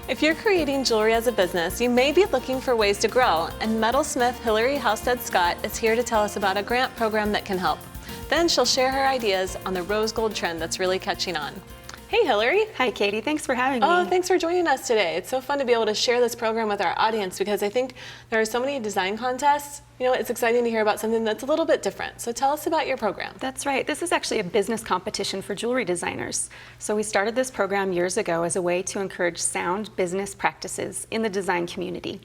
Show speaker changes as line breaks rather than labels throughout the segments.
If you're creating jewelry as a business, you may be looking for ways to grow, and metalsmith Hillary Halstead Scott is here to tell us about a grant program that can help. Then she'll share her ideas on the rose gold trend that's really catching on. Hey Hillary.
Hi Katie, thanks for having me.
Oh, thanks for joining us today. It's so fun to be able to share this program with our audience because I think there are so many design contests. You know, it's exciting to hear about something that's a little bit different. So tell us about your program.
That's right. This is actually a business competition for jewelry designers. So we started this program years ago as a way to encourage sound business practices in the design community.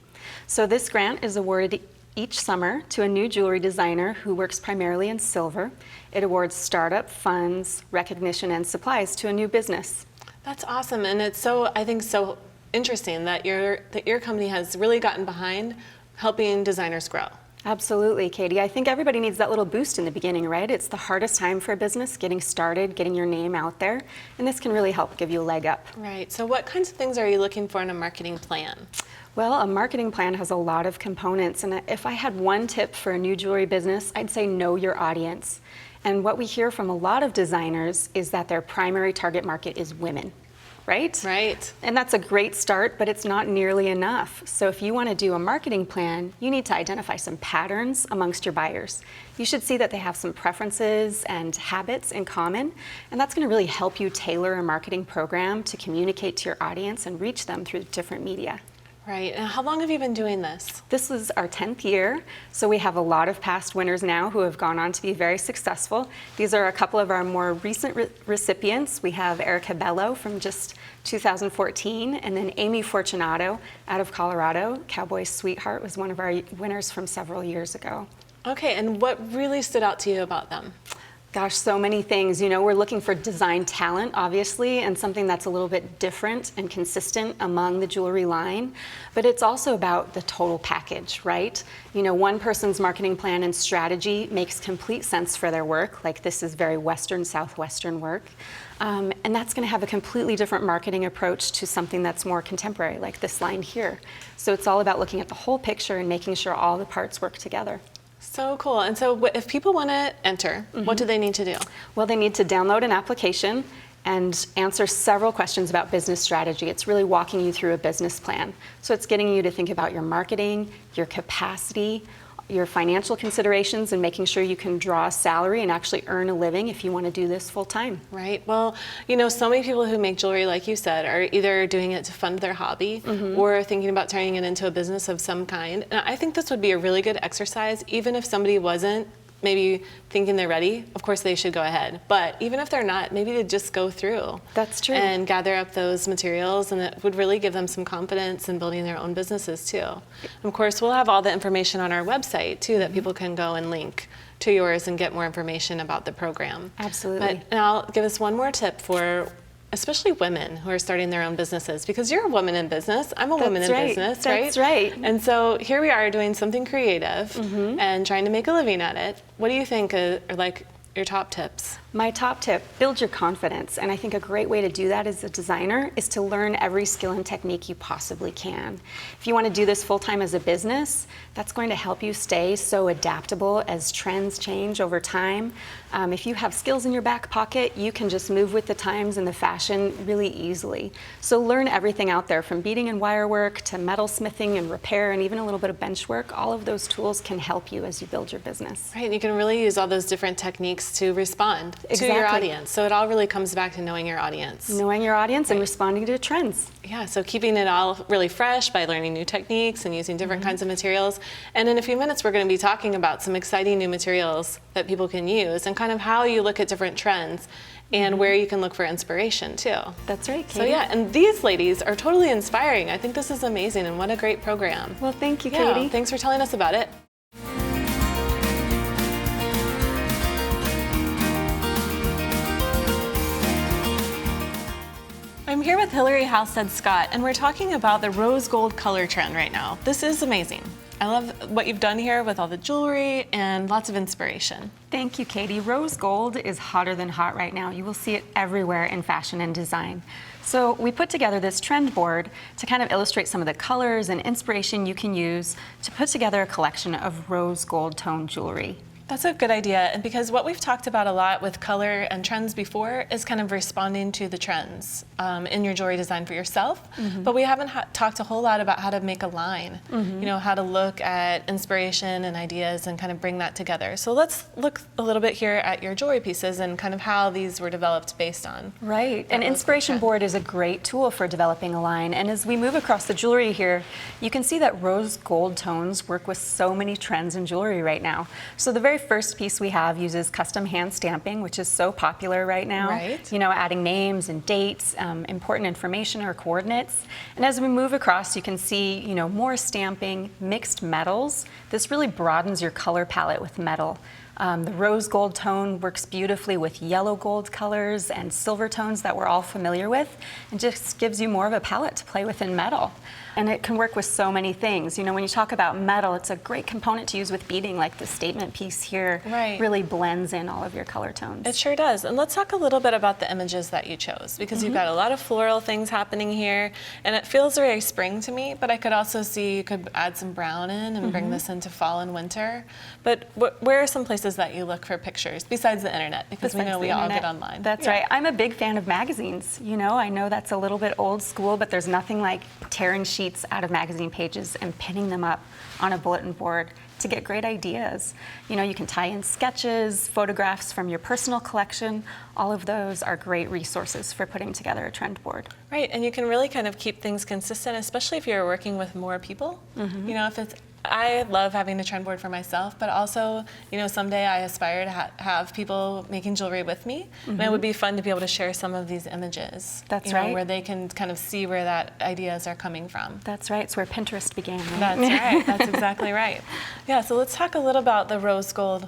So this grant is awarded each summer to a new jewelry designer who works primarily in silver. It awards startup funds, recognition, and supplies to a new business.
That's awesome, and it's I think so interesting that your company has really gotten behind helping designers grow.
Absolutely, Katie. I think everybody needs that little boost in the beginning, right? It's the hardest time for a business, getting started, getting your name out there, and this can really help give you a leg up.
Right. So what kinds of things are you looking for in a marketing plan?
Well, a marketing plan has a lot of components, and if I had one tip for a new jewelry business, I'd say know your audience. And what we hear from a lot of designers is that their primary target market is women, right?
Right.
And that's a great start, but it's not nearly enough. So if you want to do a marketing plan, you need to identify some patterns amongst your buyers. You should see that they have some preferences and habits in common, and that's going to really help you tailor a marketing program to communicate to your audience and reach them through different media.
Right. And how long have you been doing this?
This was our 10th year, so we have a lot of past winners now who have gone on to be very successful. These are a couple of our more recent recipients. We have Erica Bello from just 2014, and then Amy Fortunato out of Colorado. Cowboy Sweetheart was one of our winners from several years ago.
Okay, and what really stood out to you about them?
Gosh, so many things. You know, we're looking for design talent, obviously, and something that's a little bit different and consistent among the jewelry line. But it's also about the total package, right? You know, one person's marketing plan and strategy makes complete sense for their work, like this is very Western, Southwestern work. And that's going to have a completely different marketing approach to something that's more contemporary, like this line here. So it's all about looking at the whole picture and making sure all the parts work together.
So cool. And so if people want to enter, what do they need to do?
Well, they need to download an application and answer several questions about business strategy. It's really walking you through a business plan. So it's getting you to think about your marketing, your capacity, your financial considerations, and making sure you can draw a salary and actually earn a living if you want to do this full time.
Right. Well, you know, so many people who make jewelry, like you said, are either doing it to fund their hobby or thinking about turning it into a business of some kind. And I think this would be a really good exercise, even if somebody wasn't maybe thinking they're ready. Of course, they should go ahead. But even if they're not, maybe to just go through.
That's true.
And gather up those materials, and it would really give them some confidence in building their own businesses too. And of course, we'll have all the information on our website too that people can go and link to yours and get more information about the program.
Absolutely.
But I'll give us one more tip for especially women who are starting their own businesses, because you're a woman in business, I'm a woman in business, right?
That's right.
And so here we are doing something creative and trying to make a living at it. What do you think are like your top tips?
My top tip, build your confidence. And I think a great way to do that as a designer is to learn every skill and technique you possibly can. If you want to do this full-time as a business, that's going to help you stay so adaptable as trends change over time. If you have skills in your back pocket, you can just move with the times and the fashion really easily. So learn everything out there, from beading and wire work to metal smithing and repair and even a little bit of bench work. All of those tools can help you as you build your business.
Right, you can really use all those different techniques to respond to your audience. So it all really comes back to knowing your audience.
Knowing your audience and responding to trends.
Yeah, so keeping it all really fresh by learning new techniques and using different kinds of materials. And in a few minutes, we're going to be talking about some exciting new materials that people can use and kind of how you look at different trends and where you can look for inspiration too.
That's right, Katie.
So yeah, and these ladies are totally inspiring. I think this is amazing, and what a great program.
Well, thank you, Katie.
Thanks for telling us about it. I'm here with Hillary Halstead Scott, and we're talking about the rose gold color trend right now. This is amazing. I love what you've done here with all the jewelry and lots of inspiration.
Thank you, Katie. Rose gold is hotter than hot right now. You will see it everywhere in fashion and design. So we put together this trend board to kind of illustrate some of the colors and inspiration you can use to put together a collection of rose gold tone jewelry.
That's a good idea. And because what we've talked about a lot with color and trends before is kind of responding to the trends in your jewelry design for yourself. But we haven't talked a whole lot about how to make a line, you know, how to look at inspiration and ideas and kind of bring that together. So let's look a little bit here at your jewelry pieces and kind of how these were developed based on.
Right. An inspiration board is a great tool for developing a line. And as we move across the jewelry here, you can see that rose gold tones work with so many trends in jewelry right now. So the very first piece we have uses custom hand stamping, which is so popular right now.
Right.
You know, adding names and dates, important information or coordinates. And as we move across, you can see, you know, more stamping, mixed metals. This really broadens your color palette with metal. The rose gold tone works beautifully with yellow gold colors and silver tones that we're all familiar with, and just gives you more of a palette to play with in metal. And it can work with so many things. You know, when you talk about metal, it's a great component to use with beading, like the statement piece here really blends in all of your color tones.
It sure does. And let's talk a little bit about the images that you chose, because you've got a lot of floral things happening here, and it feels very spring to me, but I could also see you could add some brown in and bring this into fall and winter. But where are some places that you look for pictures besides the internet? Because we know we all get online.
That's right. I'm a big fan of magazines. You know, I know that's a little bit old school, but there's nothing like tearing sheets out of magazine pages and pinning them up on a bulletin board to get great ideas. You know, you can tie in sketches, photographs from your personal collection. All of those are great resources for putting together a trend board.
Right, and you can really kind of keep things consistent, especially if you're working with more people. You know, if it's I love having a trend board for myself, but also, you know, someday I aspire to have people making jewelry with me, and it would be fun to be able to share some of these images.
That's
right,
right.
Where they can kind of see where that ideas are coming from.
That's right. It's where Pinterest began. Right?
That's right. That's exactly right. Yeah. So let's talk a little about the rose gold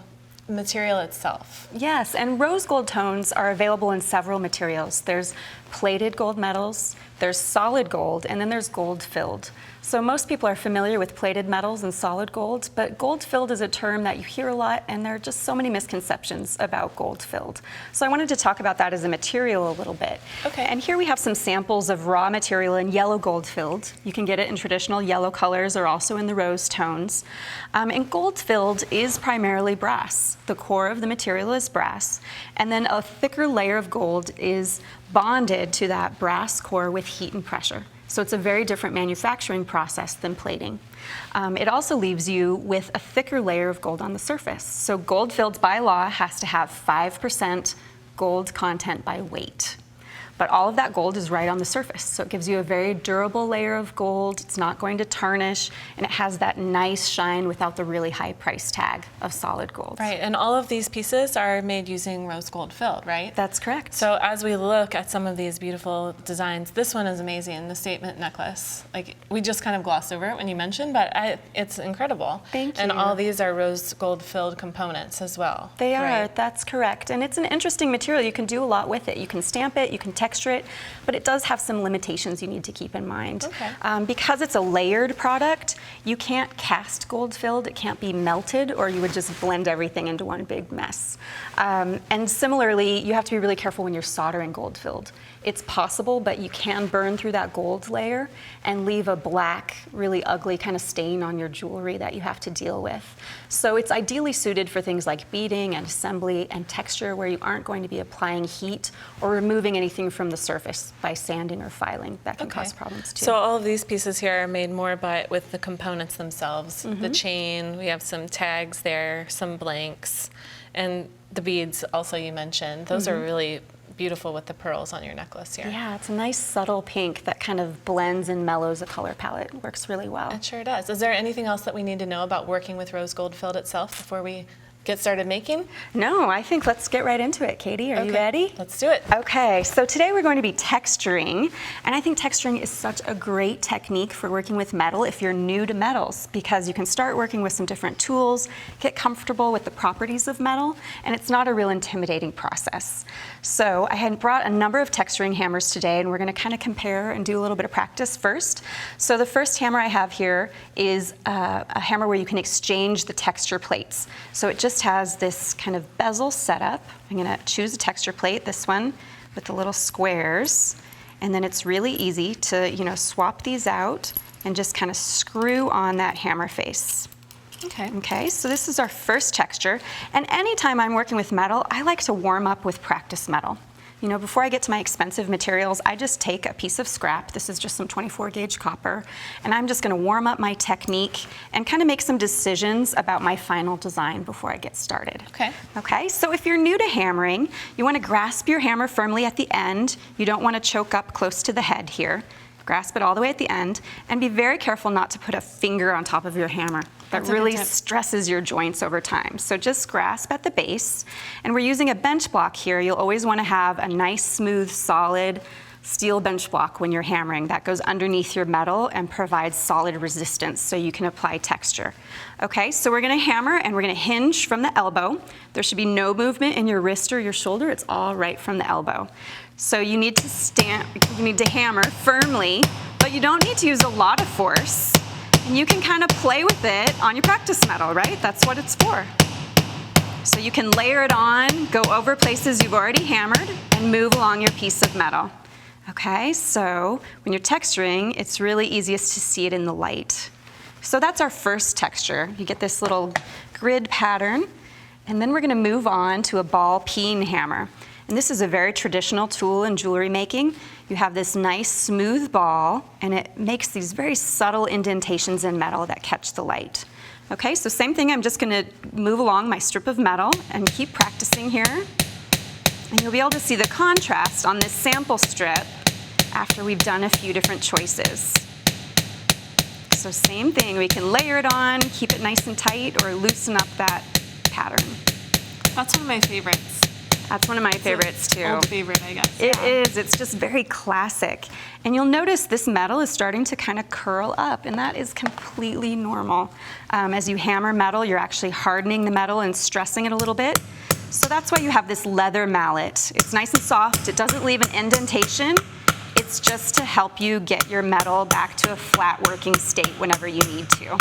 material itself.
Yes, and rose gold tones are available in several materials. There's plated gold metals, there's solid gold, and then there's gold filled. So most people are familiar with plated metals and solid gold, but gold filled is a term that you hear a lot, and there are just so many misconceptions about gold filled. So I wanted to talk about that as a material a little bit.
Okay.
And here we have some samples of raw material in yellow gold filled. You can get it in traditional yellow colors or also in the rose tones. And gold filled is primarily brass. The core of the material is brass, and then a thicker layer of gold is bonded to that brass core with heat and pressure. So it's a very different manufacturing process than plating. It also leaves you with a thicker layer of gold on the surface. So gold filled by law has to have 5% gold content by weight. But all of that gold is right on the surface. So it gives you a very durable layer of gold. It's not going to tarnish, and it has that nice shine without the really high price tag of solid gold.
Right, and all of these pieces are made using rose gold filled, right?
That's correct.
So as we look at some of these beautiful designs, this one is amazing, the statement necklace. Like, we just kind of glossed over it when you mentioned, but it's incredible.
Thank
And
you.
all these are rose gold filled components as well.
They are,
right?
that's correct. And it's an interesting material. You can do a lot with it. You can stamp it, you can texture it, but it does have some limitations you need to keep in mind.
Okay.
Because it's a layered product, you can't cast gold filled. It can't be melted, or you would just blend everything into one big mess. And similarly, you have to be really careful when you're soldering gold filled. It's possible, but you can burn through that gold layer and leave a black, really ugly kind of stain on your jewelry that you have to deal with. So it's ideally suited for things like beading and assembly and texture, where you aren't going to be applying heat or removing anything from the surface by sanding or filing. That can cause problems too.
So all of these pieces here are made more by with the components themselves. The chain, we have some tags there, some blanks, and the beads also you mentioned. Those are really beautiful with the pearls on your necklace here.
Yeah, it's a nice subtle pink that kind of blends and mellows a color palette. It works really well.
It sure does. Is there anything else that we need to know about working with rose gold filled itself before we get started making?
No, I think let's get right into it. Katie, are you ready?
Let's do it.
Okay, so today we're going to be texturing, and I think texturing is such a great technique for working with metal if you're new to metals, because you can start working with some different tools, get comfortable with the properties of metal, and it's not a real intimidating process. So I had brought a number of texturing hammers today, and we're going to kind of compare and do a little bit of practice first. So the first hammer I have here is a hammer where you can exchange the texture plates. So it just has this kind of bezel setup. I'm going to choose a texture plate, this one with the little squares, and then it's really easy to, swap these out and just kind of screw on that hammer face. Okay, so this is our first texture. And anytime I'm working with metal, I like to warm up with practice metal. You know, before I get to my expensive materials, I just take a piece of scrap. This is just some 24 gauge copper. And I'm just gonna warm up my technique and kind of make some decisions about my final design before I get started. Okay, so if you're new to hammering, you wanna grasp your hammer firmly at the end. You don't wanna choke up close to the head here. Grasp it all the way at the end, and be very careful not to put a finger on top of your hammer. That really stresses your joints over time. So just grasp at the base, and we're using a bench block here. You'll always want to have a nice, smooth, solid steel bench block when you're hammering. That goes underneath your metal and provides solid resistance so you can apply texture. Okay, so we're going to hammer and we're going to hinge from the elbow. There should be no movement in your wrist or your shoulder. It's all right from the elbow. So you need to hammer firmly, but you don't need to use a lot of force. And you can kind of play with it on your practice metal, right? That's what it's for. So you can layer it on, go over places you've already hammered, and move along your piece of metal. Okay, so when you're texturing, it's really easiest to see it in the light. So that's our first texture. You get this little grid pattern, and then we're gonna move on to a ball peen hammer. And this is a very traditional tool in jewelry making. You have this nice smooth ball, and it makes these very subtle indentations in metal that catch the light. Okay, so same thing, I'm just gonna move along my strip of metal and keep practicing here. And you'll be able to see the contrast on this sample strip after we've done a few different choices. So same thing, we can layer it on, keep it nice and tight, or loosen up that pattern.
That's one of my favorites.
That's one of my favorites too.
Old favorite, I guess.
It is, it's just very classic. And you'll notice this metal is starting to kind of curl up, and that is completely normal. As you hammer metal, you're actually hardening the metal and stressing it a little bit. So that's why you have this leather mallet. It's nice and soft, it doesn't leave an indentation. It's just to help you get your metal back to a flat working state whenever you need to.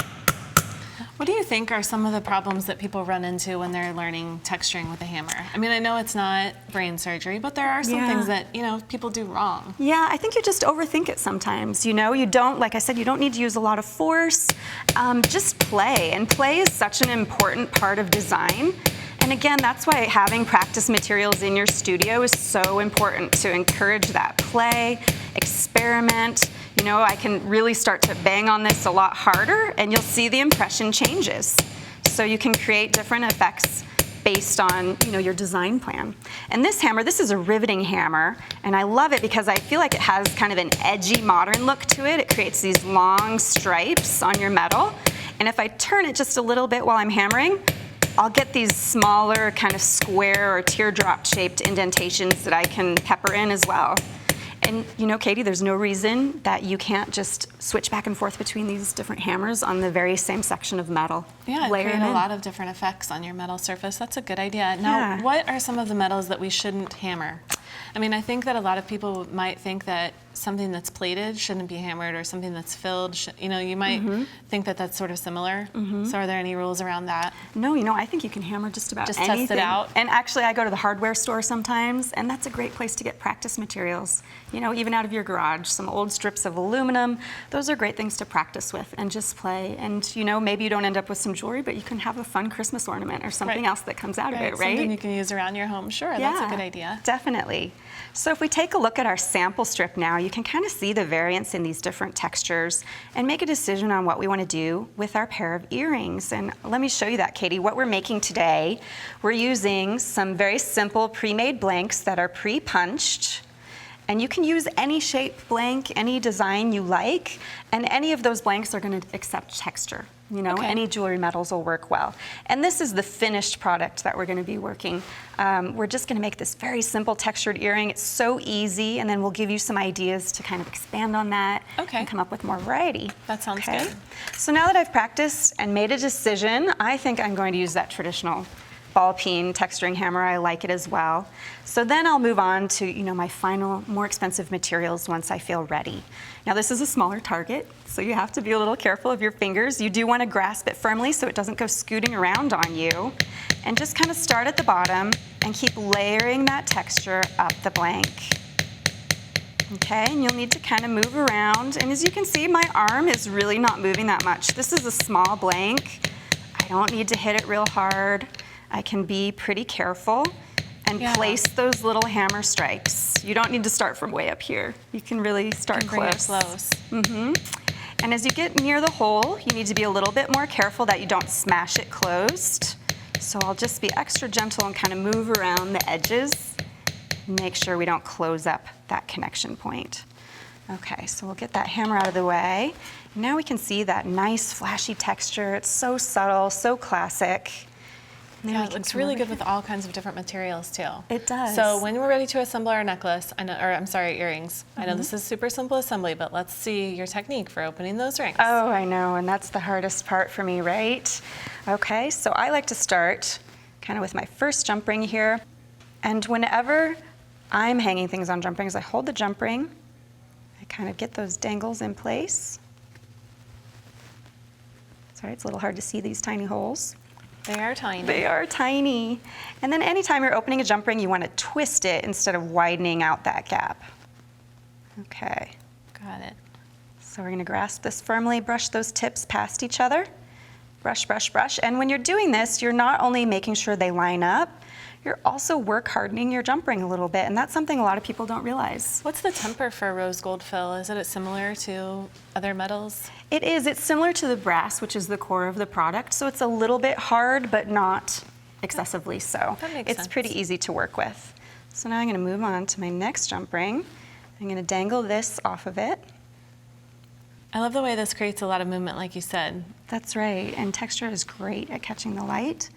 What do you think are some of the problems that people run into when they're learning texturing with a hammer? I mean, I know it's not brain surgery, but there are some things that, you know, people do wrong.
Yeah, I think you just overthink it sometimes. You know, you don't, like I said, you don't need to use a lot of force. Just play, and play is such an important part of design. And again, that's why having practice materials in your studio is so important, to encourage that play, experiment. You know, I can really start to bang on this a lot harder, and you'll see the impression changes. So you can create different effects based on, you know, your design plan. And this hammer, this is a riveting hammer, and I love it because I feel like it has kind of an edgy modern look to it. It creates these long stripes on your metal. And if I turn it just a little bit while I'm hammering, I'll get these smaller kind of square or teardrop shaped indentations that I can pepper in as well. And you know, Katie, there's no reason that you can't just switch back and forth between these different hammers on the very same section of metal.
Yeah, create a lot of different effects on your metal surface. That's a good idea. Now, what are some of the metals that we shouldn't hammer? I mean, I think that a lot of people might think that something that's plated shouldn't be hammered, or something that's filled, you know, you might think that that's sort of similar. So are there any rules around that?
No, you know, I think you can hammer just about anything.
Just test it out?
And actually, I go to the hardware store sometimes, and that's a great place to get practice materials. You know, even out of your garage, some old strips of aluminum, those are great things to practice with and just play. And you know, maybe you don't end up with some jewelry, but you can have a fun Christmas ornament or something else that comes out of it, right?
Something you can use around your home, sure, that's a good idea.
Definitely. So if we take a look at our sample strip now, you can kind of see the variance in these different textures and make a decision on what we want to do with our pair of earrings. And let me show you that, Katie. What we're making today, we're using some very simple pre-made blanks that are pre-punched. And you can use any shape blank, any design you like, and any of those blanks are going to accept texture. You know, any jewelry metals will work well. And this is the finished product that we're going to be working. We're just going to make this very simple textured earring. It's so easy, and then we'll give you some ideas to kind of expand on that and come up with more variety.
That sounds good.
So now that I've practiced and made a decision, I think I'm going to use that traditional ball peen texturing hammer. I like it as well. So then I'll move on to, you know, my final, more expensive materials once I feel ready. Now this is a smaller target, so you have to be a little careful of your fingers. You do want to grasp it firmly so it doesn't go scooting around on you. And just kind of start at the bottom and keep layering that texture up the blank. Okay, and you'll need to kind of move around. And as you can see, my arm is really not moving that much. This is a small blank. don't need to hit it real hard. I can be pretty careful and place those little hammer strikes. You don't need to start from way up here. You can really start close. And as you get near the hole, you need to be a little bit more careful that you don't smash it closed. So I'll just be extra gentle and kind of move around the edges. Make sure we don't close up that connection point. Okay, so we'll get that hammer out of the way. Now we can see that nice flashy texture. It's so subtle, so classic.
Yeah, it looks really good with all kinds of different materials too.
It does.
So when we're ready to assemble our necklace, earrings. I know this is super simple assembly, but let's see your technique for opening those rings.
Oh, I know, and that's the hardest part for me, right? Okay, so I like to start kind of with my first jump ring here. And whenever I'm hanging things on jump rings, I hold the jump ring. I kind of get those dangles in place. Sorry, it's a little hard to see these tiny holes.
They are tiny.
They are tiny. And then anytime you're opening a jump ring, you want to twist it instead of widening out that gap. Okay.
Got it.
So we're going to grasp this firmly, brush those tips past each other. Brush, brush, brush. And when you're doing this, you're not only making sure they line up, you're also work hardening your jump ring a little bit, and that's something a lot of people don't realize.
What's the temper for rose gold fill? Is it similar to other metals?
It is. It's similar to the brass, which is the core of the product, so it's a little bit hard, but not excessively so.
That makes sense.
It's pretty easy to work with. So now I'm going to move on to my next jump ring. I'm going to dangle this off of it.
I love the way this creates a lot of movement, like you said.
That's right, and texture is great at catching the light.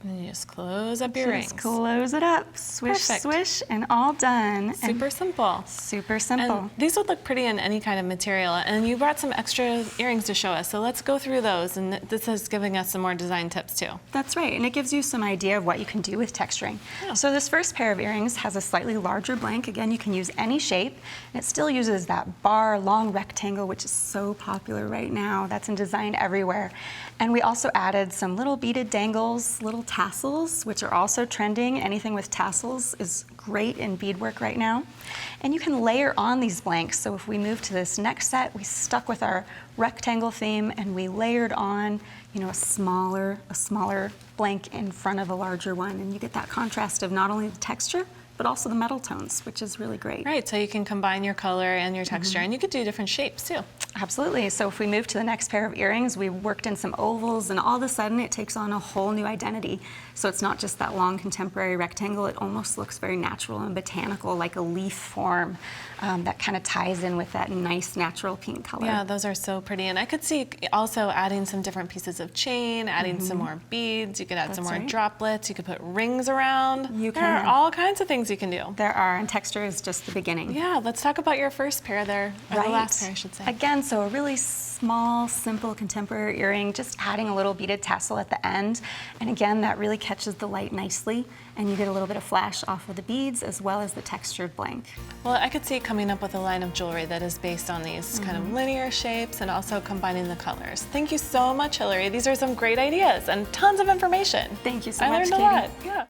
And you just close up your rings.
Just close it up, swish,
Perfect.
swish, and all done.
Super simple.
Super simple.
And these would look pretty in any kind of material. And you brought some extra earrings to show us, so let's go through those. And this is giving us some more design tips too.
That's right, and it gives you some idea of what you can do with texturing.
Yeah.
So this first pair of earrings has a slightly larger blank. Again, you can use any shape, and it still uses that bar, long rectangle, which is so popular right now. That's in design everywhere. And we also added some little beaded dangles, little tassels, which are also trending. Anything with tassels is great in beadwork right now. And you can layer on these blanks. So if we move to this next set, we stuck with our rectangle theme and we layered on, a smaller blank in front of a larger one. And you get that contrast of not only the texture, but also the metal tones, which is really great.
Right, so you can combine your color and your texture, and you could do different shapes too.
Absolutely. So if we move to the next pair of earrings, we worked in some ovals, and all of a sudden it takes on a whole new identity. So it's not just that long contemporary rectangle, it almost looks very natural and botanical, like a leaf form that kind of ties in with that nice natural pink color.
Yeah, those are so pretty. And I could see also adding some different pieces of chain, adding some more beads, you could add some more droplets, you could put rings around. There are all kinds of things you can do.
There are, and texture is just the beginning.
Yeah, let's talk about your first pair there, or the last pair, I should say.
Again, so a really small, simple contemporary earring, just adding a little beaded tassel at the end. And again, that really catches the light nicely, and you get a little bit of flash off of the beads as well as the textured blank.
Well, I could see coming up with a line of jewelry that is based on these kind of linear shapes and also combining the colors. Thank you so much, Hillary. These are some great ideas and tons of information.
Thank you so much,
I learned
Katie.
a lot. Yeah.